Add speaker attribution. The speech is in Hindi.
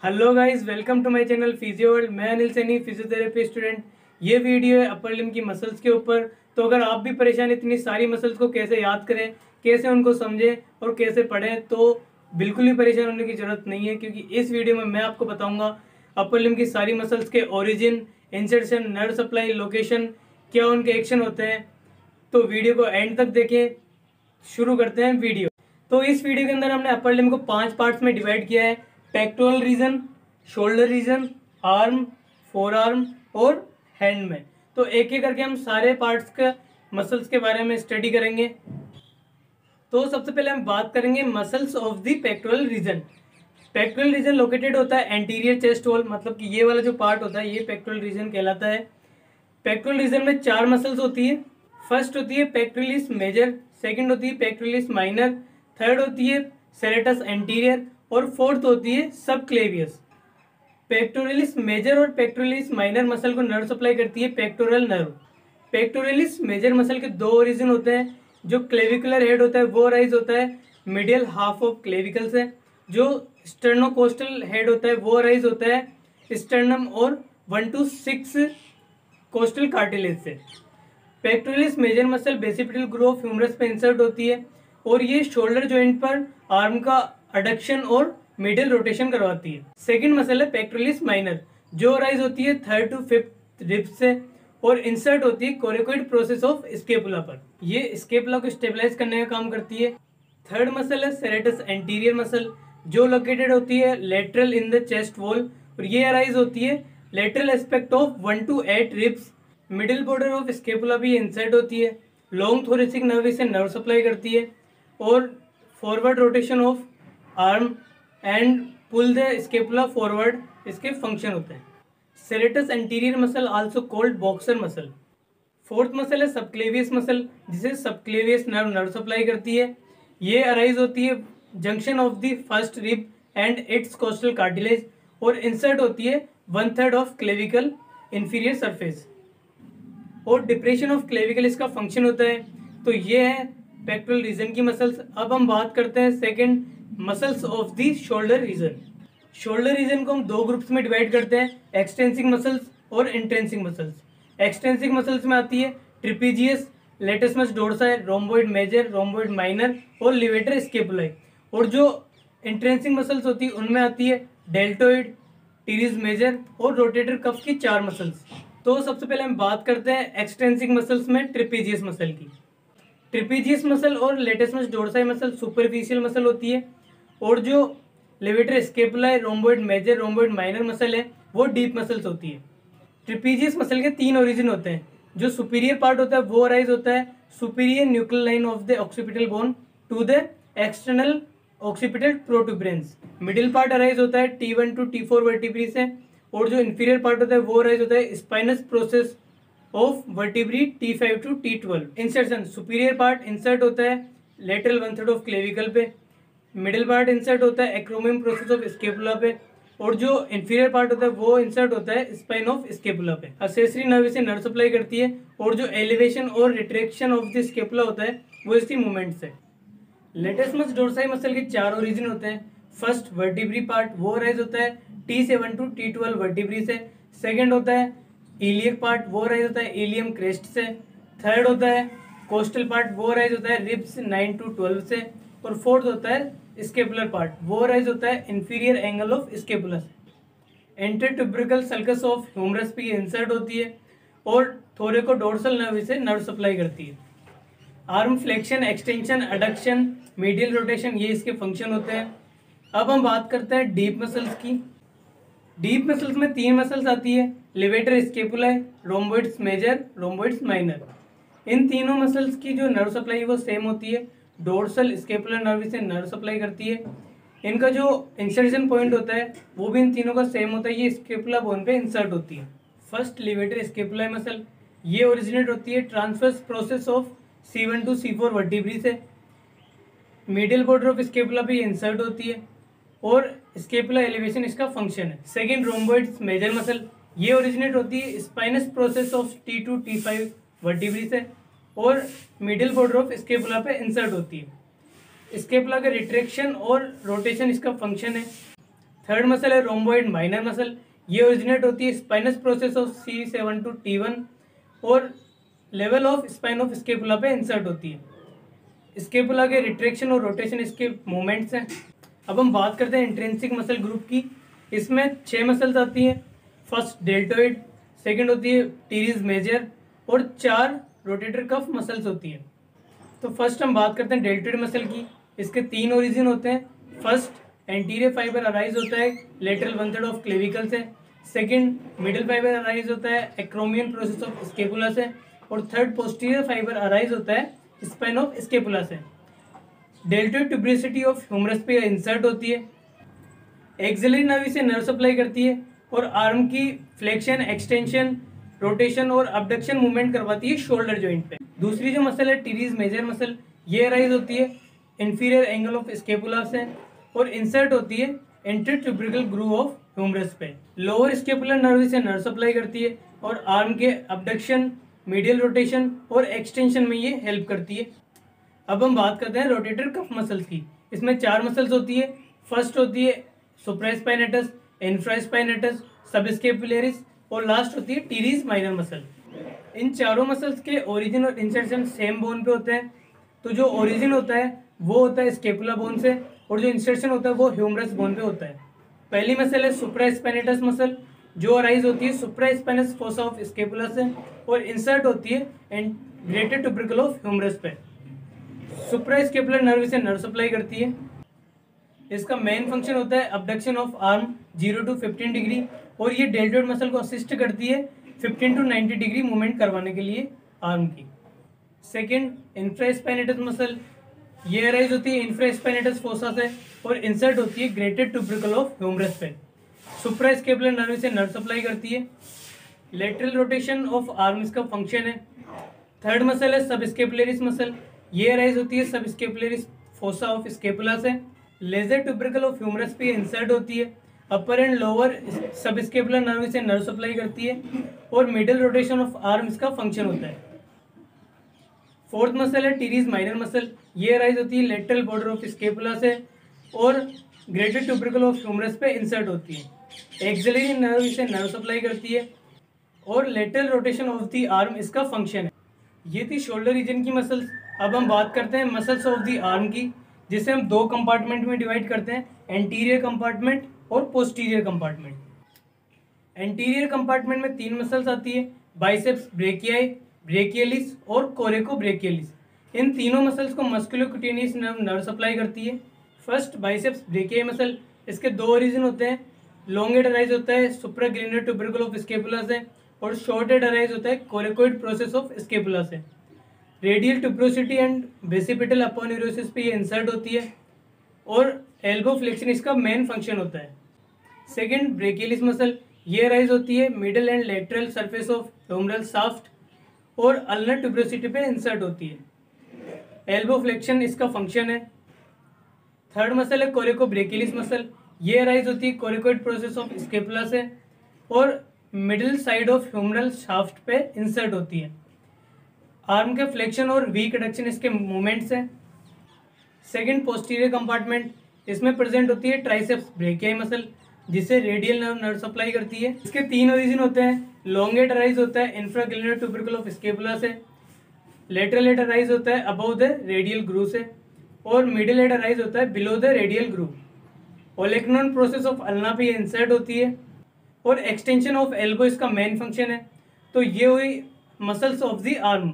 Speaker 1: Hello guys, welcome to my channel physio world. मैं अनिल सैनी, फिजियोथेरेपी स्टूडेंट। ये वीडियो है अपर लिम्ब की मसल्स के ऊपर। तो अगर आप भी परेशान इतनी सारी मसल्स को कैसे याद करें, कैसे उनको समझें और कैसे पढ़ें, तो बिल्कुल भी परेशान होने की जरूरत नहीं है, क्योंकि इस वीडियो में मैं आपको बताऊंगा अपर लिम्ब की सारी मसल्स के origin, insertion, nerve supply, location, क्या उनके एक्शन होते हैं। तो वीडियो को एंड तक देखें। शुरू करते हैं वीडियो। तो इस वीडियो के अंदर हमने अपर लिम्ब को 5 पार्ट्स में डिवाइड किया है: pectoral region, shoulder region, arm, four arm और हैंड में। तो एक एक करके हम सारे पार्ट्स के मसल्स के बारे में स्टडी करेंगे। तो सबसे पहले हम बात करेंगे muscles of the pectoral region. Pectoral region located होता है एंटीरियर चेस्ट वॉल, मतलब कि ये वाला जो पार्ट होता है ये पेक्टोरल रीजन कहलाता है। पेक्टोरल रीजन में 4 मसल्स होती है। फर्स्ट होती है पेक्टोरलिस मेजर, सेकंड होती है पेक्टोरलिस माइनर, थर्ड होती है सेरेटस एंटीरियर और फोर्थ होती है सबक्लेवियस। पेक्टोरलिस मेजर और पेक्टोरलिस माइनर मसल को नर्व सप्लाई करती है pectoral nerve. Pectoralis major muscle के 2 ओरिजिन होते हैं। जो क्लेविकुलर हेड होता है वो राइज होता है मिडियल हाफ ऑफ क्लेविकल से। जो स्टर्नोकोस्टल हेड होता है वो राइज होता है स्टर्नम और 1 to 6 कोस्टल कार्टिलेज से। Pectoralis major muscle bicipital groove of humerus पे इंसर्ट होती है और ये शोल्डर जॉइंट पर आर्म का अडक्शन और मिडिल रोटेशन करवाती है। सेकंड मसल है पेक्टोरलिस माइनर, जो राइज होती है 3rd to 5th रिब्स से और इंसर्ट होती है कोरिकोइड प्रोसेस ऑफ स्केपुला पर। ये स्केपुला को स्टेबलाइज करने का काम करती है। थर्ड मसल है सेरेटस एंटीरियर मसल, जो लोकेटेड होती है lateral in the chest wall और ये अराइज होती है lateral aspect of 1 to 8 ribs. Middle border of scapula भी इंसर्ट होती है। लॉन्ग थोरेसिक नर्व इसे नर्व सप्लाई करती है और forward rotation of arm and pull the scapula forward इसके फंक्शन होते हैं। Serratus anterior muscle also called boxer muscle. Fourth muscle है सबक्लेवियस मसल, जिसे सबक्लेवियस नर्व सप्लाई करती है। ये अराइज होती है junction of the first rib end it's costal cartilage और इंसर्ट होती है 1/3 ऑफ क्लेविकल इंफीरियर सरफेस और डिप्रेशन ऑफ क्लेविकल इसका फंक्शन होता है। तो ये है पेक्टोरल रीजन की मसल्स। अब हम बात करते हैं second muscles of the shoulder region. Shoulder region को हम 2 ग्रुप्स में डिवाइड करते हैं, एक्सटेंसिव मसल्स और इंट्रेंसिक मसल्स। एक्सटेंसिव मसल्स में आती है ट्रिपीजियस, लेटसमस डोर्साई, रोम्बोइड मेजर, रोम्बोइड माइनर और लिवेटर स्केपुलाई। और जो इंट्रेंसिक मसल्स होती है उनमें आती है डेल्टोइड, टीरिस मेजर और रोटेटर कफ की 4 मसल्स। तो सबसे पहले हम बात करते हैं एक्सटेंसिक मसल्स में ट्रिपीजियस मसल की। ट्रिपीजियस मसल और लेटसमस डोर्साई मसल सुपरफिशियल मसल होती है और जो लेवेटर स्केपुलाई, रोम्बोइड मेजर, रोम्बोइड माइनर मसल है वो डीप मसल्स होती है। ट्रिपीजियस मसल के 3 ओरिजिन होते हैं। जो सुपीरियर पार्ट होता है वो अराइज होता है superior nuclear line of the occipital bone to the external occipital protuberance. Middle part arise होता है T1 to T4 वर्टिब्री से और जो इंफीरियर पार्ट होता है वो अराइज होता है spinous process of vertebrae T5 to T12। Insertion superior part insert होता है लेटरल 1/3 ऑफ क्लेविकल पे, मिडिल पार्ट इंसर्ट होता है एक्रोमियम प्रोसेस ऑफ स्केपुला पे और जो इंफीरियर पार्ट होता है वो इंसर्ट होता है स्पाइन ऑफ स्केपुला पे। एक्सेसरी नर्व इसे नर्व सप्लाई करती है और जो एलिवेशन और रिट्रैक्शन ऑफ द स्केपुला होता है वो इसकी मूवमेंट से। लेटसमस डोर्साई मसल के 4 ओरिजिन होते हैं। फर्स्ट वर्टिब्री पार्ट वो राइज होता है T7 to T12 वर्टिब्री से। सेकंड होता है इलियक पार्ट वो राइज होता है इलियम क्रेस्ट से। थर्ड होता है कोस्टल पार्ट वो राइज होता है रिब्स 9 to 12 से और फोर्थ होता है स्केपुलर पार्ट वो राइज होता है इंफीरियर एंगल ऑफ स्केपुला से। इंटरट्यूबरिकल सल्कस ऑफ ह्यूमरस पे इंसर्ट होती है और थोरेकोडोर्सल नर्व इसे नर्व सप्लाई करती है। Arm flexion, extension, adduction, medial rotation ये इसके फंक्शन होते हैं। अब हम बात करते हैं डीप मसल्स की। डीप मसल्स में 3 मसल्स आती है, लिवेटर स्केपुलाई, रोम्बोइड्स मेजर, रोम्बोइड्स माइनर। इन तीनों मसल्स की जो नर्व सप्लाई है वो सेम होती है। डोर्सल स्केपुलर नर्व इसे नर्व सप्लाई करती है। इनका जो इंसर्शन पॉइंट होता है वो भी इन तीनों का सेम होता है, ये स्केपुला बोन पे इंसर्ट होती है। फर्स्ट लिवेटर स्केपुलाई मसल, ये ओरिजिनेट होती है transverse process of C1 to C4 vertebrae से। मिडिल बॉर्डर ऑफ स्केपुला भी इंसर्ट होती है और स्केपुला एलिवेशन इसका फंक्शन है। सेकंड रोम्बोइड्स मेजर मसल, ये ओरिजिनेट होती है spinous process of T2 T5 vertebrae से और मिडिल बॉर्डर ऑफ स्केपुला पे इंसर्ट होती है। स्केपुला का रिट्रैक्शन और रोटेशन इसका फंक्शन है। थर्ड मसल है रोम्बॉइड माइनर मसल, ये ओरिजिनेट होती है spinous process of C7 to T1 और level of spine of scapula पे इंसर्ट होती है। स्केपुला के रिट्रैक्शन और रोटेशन इसके मूवमेंट्स हैं। अब हम बात करते हैं इंट्रिंसिक मसल ग्रुप की। इसमें 6 मसल्स आती हैं। फर्स्ट डेल्टोइड, सेकंड होती है टीरीज मेजर और 4 रोटेटर कफ मसल्स होती हैं। तो फर्स्ट हम बात करते हैं डेल्टोइड मसल की। इसके 3 ओरिजिन होते हैं। फर्स्ट एंटीरियर फाइबर अराइज होता है लेटरल 1/3 ऑफ क्लेविकल से। सेकंड मिडिल फाइबर अराइज होता है एक्रोमियन प्रोसेस ऑफ स्केपुला से। और थर्ड पोस्टीरियर फाइबर अराइज होता है स्पाइन ऑफ स्केपुला से। डेल्टोइड ट्यूब्रोसिटी ऑफ ह्यूमरस पे इंसर्ट होती है। एक्सिलरी नर्व से नर्व सप्लाई करती है और आर्म की फ्लेक्शन, एक्सटेंशन, रोटेशन और अबडक्शन मूवमेंट करवाती है शोल्डर जॉइंट पे। दूसरी जो मसल है टीरीज मेजर मसल, ये अराइज होती है इंफीरियर एंगल ऑफ स्केपुला से और इंसर्ट होती है इंटरट्यूब्रिकल ग्रूव ऑफ ह्यूमरस पे। लोअर स्केपुलर नर्व से नर्व सप्लाई करती है और आर्म के अबडक्शन, मीडियल रोटेशन और एक्सटेंशन में ये हेल्प करती है। अब हम बात करते हैं रोटेटर कफ मसल्स की। इसमें 4 मसल्स होती है। फर्स्ट होती है सुप्रास्पाइनेटस, इंफ्रास्पाइनेटस, सबस्केपुलरिस और लास्ट होती है टीरीज माइनर मसल। इन चारों मसल्स के ओरिजिन और इंसर्शन सेम बोन पे होते हैं। तो जो ओरिजिन होता है वो होता है स्केपुला बोन से और जो इंसर्शन होता है वो ह्यूमरस बोन पे होता है। पहली मसल है सुप्रास्पाइनेटस मसल, जो अराइज होती है सुप्रास्पाइनस फोसा ऑफ स्केपुला से और इंसर्ट होती है ग्रेटर ट्यूब्रिकल ऑफ ह्यूमरस पे। सुप्रास्केपुलर नर्व से नर्व सप्लाई करती है। इसका मेन फंक्शन होता है abduction of arm 0 to 15 degree और ये डेल्टोइड मसल को असिस्ट करती है 15 to 90 डिग्री मूवमेंट करवाने के लिए आर्म की। सेकंड इंफ्रास्पाइनेटस मसल, ये अराइज होती है इंफ्रास्पाइनेटस फोसा से और इंसर्ट होती है ग्रेटर ट्यूब्रिकल ऑफ ह्यूमरस पे। सुप्रास्केपुलर नर्व से नर्व सप्लाई करती है। लेटरल रोटेशन ऑफ आर्म इसका फंक्शन है। थर्ड मसल है सबस्केपुलरिस मसल, ये अराइज होती है सबस्केपुलरिस फोसा ऑफ स्केपुला से। लेजर ट्यूब्रिकल ऑफ ह्यूमरस पे इंसर्ट होती है। अपर एंड लोअर सबस्केपुलर नर्व से नर्व सप्लाई करती है और मिडिल रोटेशन ऑफ आर्म इसका फंक्शन होता है। फोर्थ मसल है टीरीज माइनर मसल, ये अराइज होती है लेटरल बॉर्डर ऑफ स्केपुला से और ग्रेटर ट्यूब्रिकल ऑफ ह्यूमरस पे इंसर्ट होती है। एक्सिलरी नर्व से नर्व सप्लाई करती है और lateral rotation of the arm इसका फंक्शन है। ये थी शोल्डर रीजन की मसल्स। अब हम बात करते हैं मसल्स ऑफ द आर्म की, जिसे हम 2 कंपार्टमेंट में डिवाइड करते हैं, एंटीरियर कंपार्टमेंट और पोस्टीरियर कंपार्टमेंट। एंटीरियर कंपार्टमेंट में 3 मसल्स आती है, बाइसेप्स ब्रेकियाई, ब्रेकियलिस और कोरेकोब्रेकियलिस। इन तीनों मसल्स को मस्कुलोक्यूटेनियस नर्व सप्लाई करती है। फर्स्ट बाइसेप्स ब्रेकियाई मसल, इसके 2 ओरिजिन होते हैं। लॉन्ग हेड अराइज होता है सुप्राग्लिनर ट्यूबरकुल ऑफ स्केपुला से और शॉर्ट हेड अराइज होता है कोरेकोइड प्रोसेस ऑफ स्केपुला से। Radial tuberosity and bicipital aponeurosis पे ये इंसर्ट होती है और एल्बो फ्लेक्शन इसका मेन फंक्शन होता है। सेकंड ब्रेकियलिस मसल, ये अराइज होती है middle and lateral surface of humeral shaft और अल्नर ट्यूब्रोसिटी पे इंसर्ट होती है। एल्बो फ्लेक्शन इसका फंक्शन है। थर्ड मसल है कोरेकोब्रेकियलिस मसल, ये अराइज होती है कोरेकोइड प्रोसेस ऑफ स्केपुला से और middle side of humeral shaft पे इंसर्ट होती है। आर्म के फ्लेक्शन और वीक एडक्शन इसके मूवमेंट्स हैं। सेकंड पोस्टीरियर कंपार्टमेंट, इसमें प्रेजेंट होती है ट्राइसेप्स ब्रेकियाई मसल, जिसे रेडियल नर्व सप्लाई करती है। इसके 3 ओरिजिन होते हैं। लॉन्ग हेड अराइज होता है इंफ्राग्लिनर ट्यूबरकुल ऑफ स्केपुला से, लेटरल हेड अराइज होता है अबव द रेडियल ग्रूव से और मिडिल हेड अराइज होता है below the radial groove. Olecranon process of ulna पे इंसर्ट होती है और एक्सटेंशन ऑफ एल्बो इसका मेन फंक्शन है। तो ये हुई मसल्स ऑफ द आर्म।